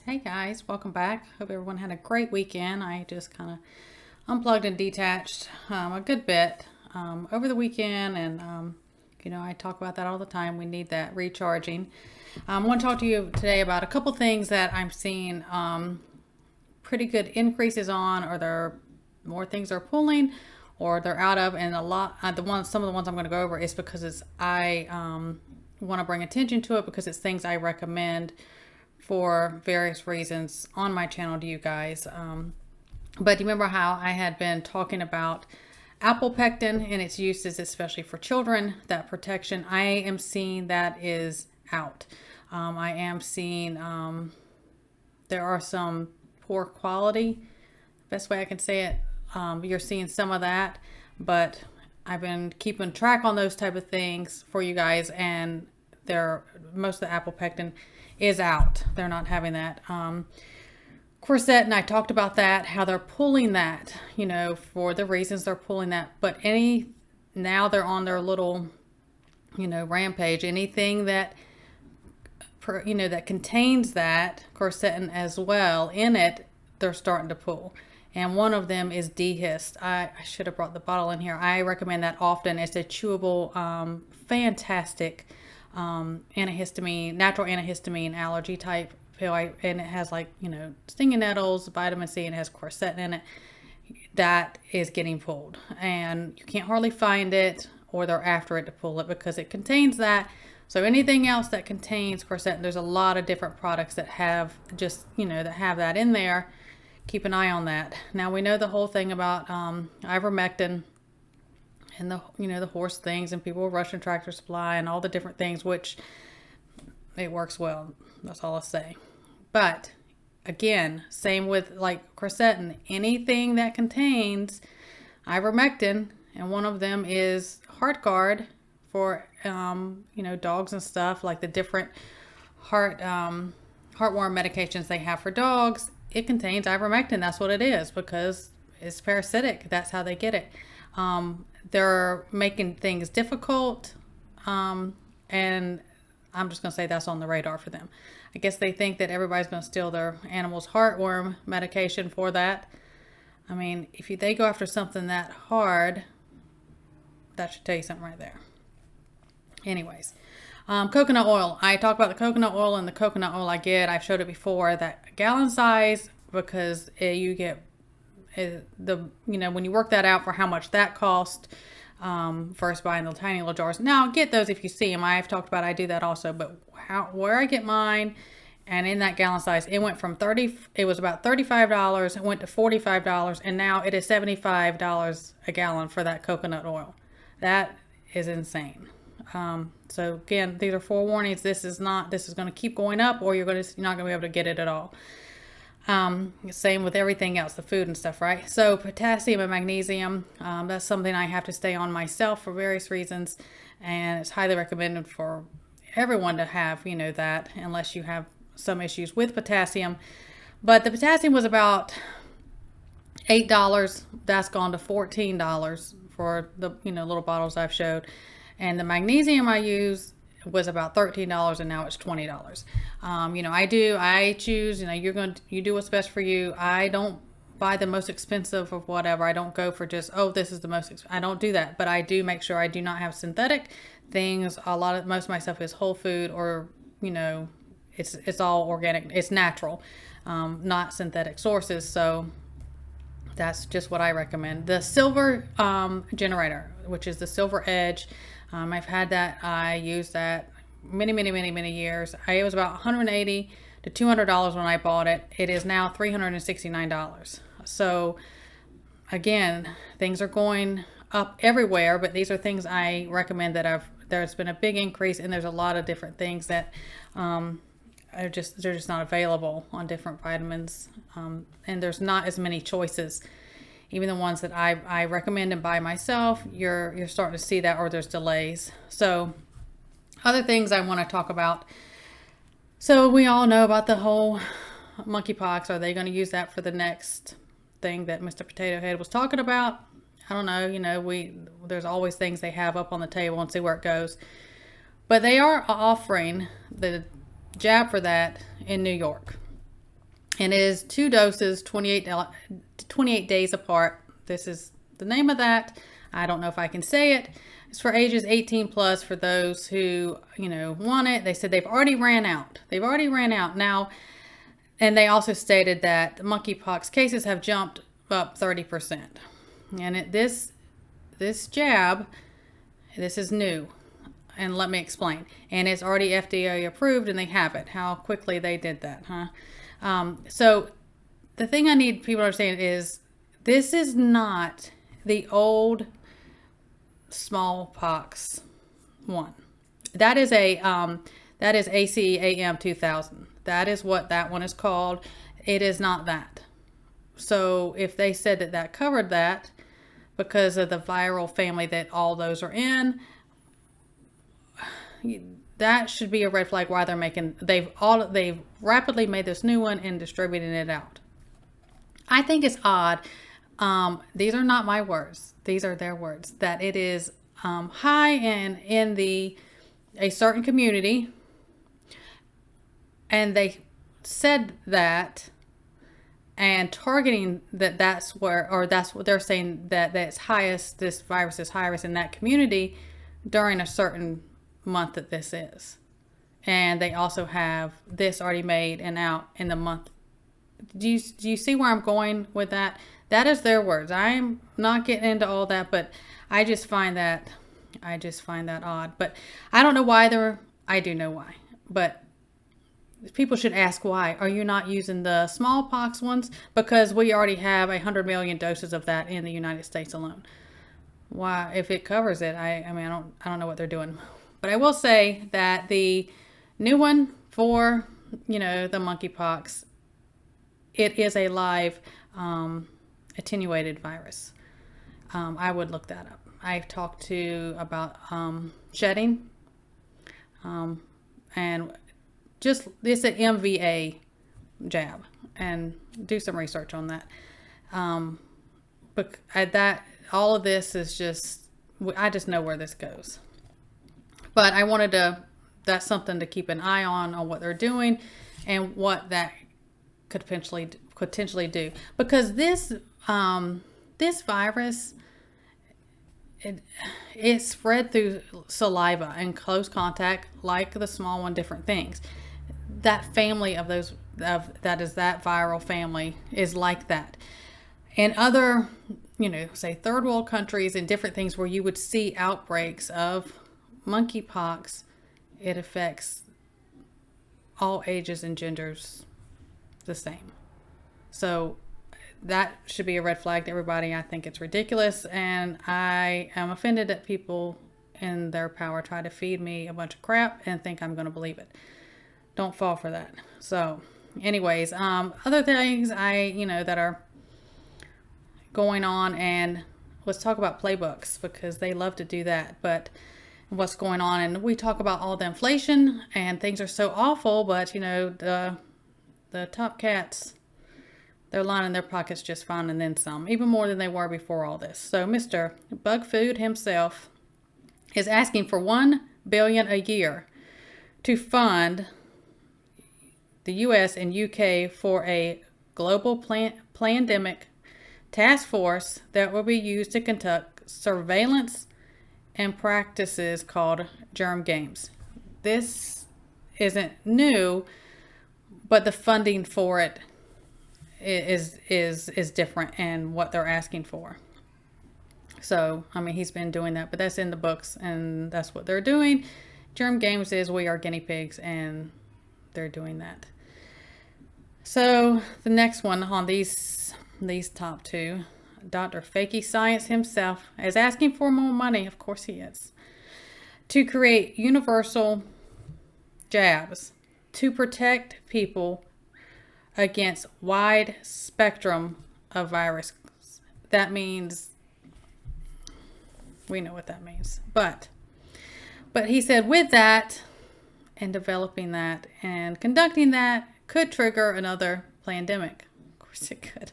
Hey guys, welcome back. Hope everyone had a great weekend. I just kind of unplugged and detached a good bit over the weekend, and I talk about that all the time. We need that recharging. I want to talk to you today about a couple things that I'm seeing pretty good increases on, or there more things are pulling, or they're out of, and some of the ones I'm going to go over is because I want to bring attention to it because it's things I recommend for various reasons on my channel to you guys. But you remember how I had been talking about apple pectin and its uses, especially for children, that protection. I am seeing that is out. I am seeing there are some poor quality, best way I can say it. You're seeing some of that, but I've been keeping track on those type of things for you guys, and most of the apple pectin is out. They're not having that. Corset, and I talked about that, how they're pulling that, for the reasons they're pulling that. But now they're on their little, rampage. Anything that, that contains that quercetin as well in it, they're starting to pull. And one of them is dehyst. I should have brought the bottle in here. I recommend that often. It's a chewable, fantastic antihistamine, natural antihistamine allergy type pill. And it has stinging nettles, vitamin C, and it has quercetin in it. That is getting pulled, and you can't hardly find it, or they're after it to pull it because it contains that. So anything else that contains quercetin, there's a lot of different products that have that have that in there. Keep an eye on that. Now we know the whole thing about ivermectin and the horse things, and people with Russian tractor supply and all the different things, which it works well. That's all I'll say. But again, same with quercetin, anything that contains ivermectin, and one of them is HeartGuard for dogs and stuff, like the different heartworm medications they have for dogs. It contains ivermectin. That's what it is, because it's parasitic. That's how they get it. They're making things difficult, and I'm just going to say that's on the radar for them. I guess they think that everybody's going to steal their animal's heartworm medication for that. I mean, if they go after something that hard, that should tell you something right there. Anyways, coconut oil. I talk about the coconut oil and the coconut oil I get. I've showed it before, that gallon size, because you get when you work that out for how much that cost, first buying the tiny little jars. Now get those if you see them. I've talked about I do that also, but where I get mine, and in that gallon size, it went from it was about $35, it went to $45, and now it is $75 a gallon for that coconut oil. That is insane. So again, these are forewarnings. This is going to keep going up, or you're not going to be able to get it at all. Same with everything else, the food and stuff, right? So potassium and magnesium, that's something I have to stay on myself for various reasons, and it's highly recommended for everyone to have, that, unless you have some issues with potassium. But the potassium was about $8. That's gone to $14 for the, little bottles I've showed. And the magnesium I use was about $13, and now it's $20. I choose, you do what's best for you. I don't buy the most expensive of whatever. I don't go for just, this is the most, I don't do that, but I do make sure I do not have synthetic things. Most of my stuff is whole food, or, it's all organic. It's natural, not synthetic sources. So that's just what I recommend. The silver generator, which is the Silver Edge. I've had that. I used that many years. It was about $180 to $200 when I bought it. It is now $369. So again, things are going up everywhere, but these are things I recommend there's been a big increase, and there's a lot of different things that they're just not available on different vitamins, and there's not as many choices. Even the ones that I recommend and buy myself, you're starting to see that, or there's delays. So other things I want to talk about. So we all know about the whole monkeypox. Are they going to use that for the next thing that Mr. Potato Head was talking about? I don't know. There's always things they have up on the table, and see where it goes. But they are offering the jab for that in New York. And it is 2 doses, 28 days apart. This is the name of that. I don't know if I can say it. It's for ages 18 plus for those who, want it. They said they've already ran out. They've already ran out now. And they also stated that monkeypox cases have jumped up 30%. And this jab, this is new. And let me explain. And it's already FDA approved, and they have it. How quickly they did that, huh? So the thing I need people to understand is this is not the old smallpox one. That is ACAM 2000. That is what that one is called. It is not that. So if they said that covered that because of the viral family that all those are in, that should be a red flag why they've rapidly made this new one and distributing it out. I think it's odd. These are not my words. These are their words. That it is high in a certain community, and they said that, and targeting that's what they're saying that's highest. This virus is highest in that community during a certain month that this is, and they also have this already made and out in the month. Do you see where I'm going with that? That is their words. I'm not getting into all that, but I just find that odd. But I don't know why I do know why, but people should ask why. Are you not using the smallpox ones? Because we already have 100 million doses of that in the United States alone. Why, if it covers it, I don't know what they're doing. But I will say that the new one for, the monkeypox, it is a live attenuated virus. I would look that up. I've talked to about shedding, and just it's an MVA jab, and do some research on that. But all of this is just, I just know where this goes. But I wanted that's something to keep an eye on what they're doing and what that could potentially do. Because this virus, it spread through saliva and close contact, like the small one, different things. That family that viral family is like that. And other, say third world countries and different things where you would see outbreaks of monkeypox, it affects all ages and genders the same. So that should be a red flag to everybody. I think it's ridiculous, and I am offended that people in their power try to feed me a bunch of crap and think I'm going to believe it. Don't fall for that. So anyways, other things that are going on, and let's talk about playbooks because they love to do that. But what's going on, and we talk about all the inflation and things are so awful, but the top cats, they're lining their pockets just fine and then some, even more than they were before all this. So Mr. Bug Food himself is asking for $1 billion a year to fund the US and UK for a global pandemic task force that will be used to conduct surveillance and practices called germ games. This isn't new, but the funding for it is different and what they're asking for. So, he's been doing that, but that's in the books and that's what they're doing. Germ games is we are guinea pigs, and they're doing that. So the next one on these top two, Dr. Fakey Science himself is asking for more money. Of course he is. To create universal jabs to protect people against wide spectrum of viruses. That means, we know what that means. But he said with that and developing that and conducting that could trigger another pandemic. Of course it could.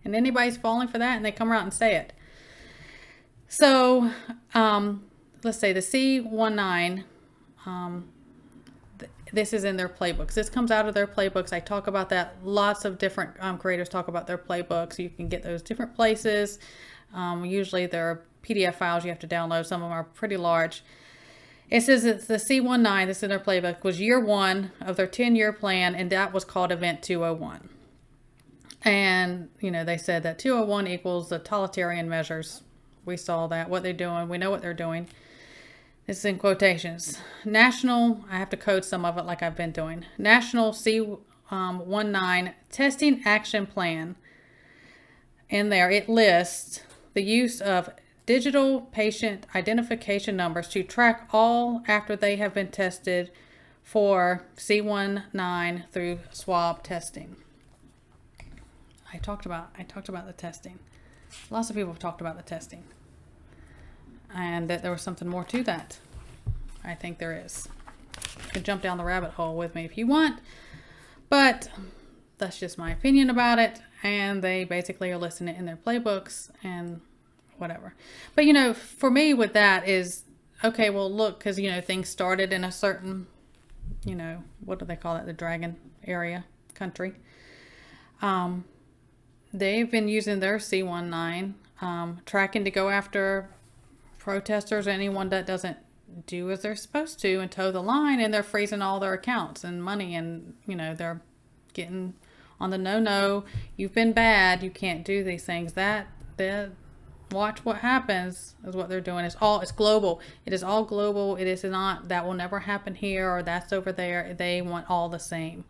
And anybody's falling for that and they come out and say it. So let's say the C19, this is in their playbooks. This comes out of their playbooks. I talk about that. Lots of different creators talk about their playbooks. You can get those different places. Usually they're PDF files you have to download. Some of them are pretty large. It says it's the C19, this is in their playbook, was year 1 of their 10-year plan, and that was called Event 201. And, they said that 201 equals the totalitarian measures. We saw that, what they're doing. We know what they're doing. This is in quotations. National, I have to code some of it like I've been doing. National C19 Testing Action Plan. In there, it lists the use of digital patient identification numbers to track all after they have been tested for C19 through swab testing. I talked about the testing. Lots of people have talked about the testing, and that there was something more to that. I think there is. You can jump down the rabbit hole with me if you want, but that's just my opinion about it. And they basically are listing it in their playbooks and whatever. But for me with that is, okay, well look, because things started in a certain, what do they call it, the dragon area country. They've been using their C19 tracking to go after protesters or anyone that doesn't do as they're supposed to and toe the line, and they're freezing all their accounts and money, and they're getting on the no, you've been bad, you can't do these things. That watch what happens is what they're doing. It's global. It is all global. It is not that will never happen here or that's over there. They want all the same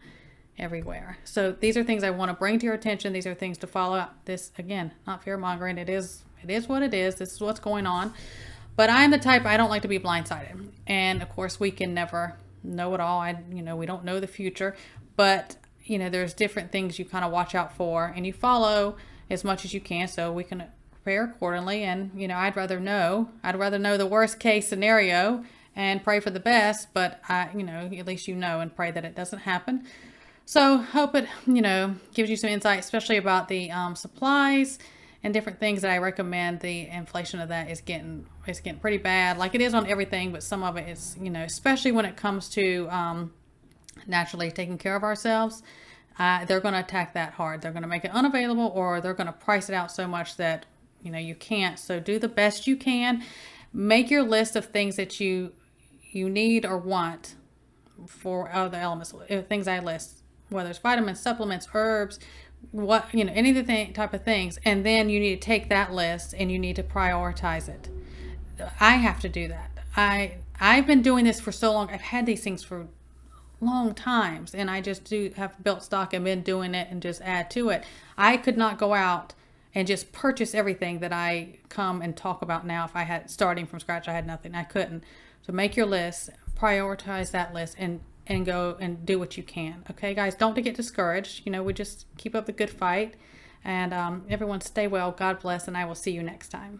everywhere. So these are things I want to bring to your attention. These are things to follow up. This, again, not fear mongering. It is what it is. This is what's going on. But I'm the type, I don't like to be blindsided. And of course we can never know it all. We don't know the future, but there's different things you kind of watch out for, and you follow as much as you can so we can prepare accordingly. And I'd rather know the worst case scenario and pray for the best, but at least and pray that it doesn't happen. So hope it gives you some insight, especially about the supplies and different things that I recommend. The inflation of that is getting pretty bad, like it is on everything, but some of it is especially when it comes to naturally taking care of ourselves. They're going to attack that hard. They're going to make it unavailable, or they're going to price it out so much that you can't. So do the best you can. Make your list of things that you need or want for other elements, things I list, whether it's vitamins, supplements, herbs, any of the type of things. And then you need to take that list and you need to prioritize it. I have to do that. I've been doing this for so long. I've had these things for long times, and I just have built stock and been doing it and just add to it. I could not go out and just purchase everything that I come and talk about now. If I had starting from scratch, I had nothing. I couldn't. So make your list, prioritize that list, and go and do what you can. Okay, guys, don't get discouraged. We just keep up the good fight, and everyone stay well. God bless, and I will see you next time.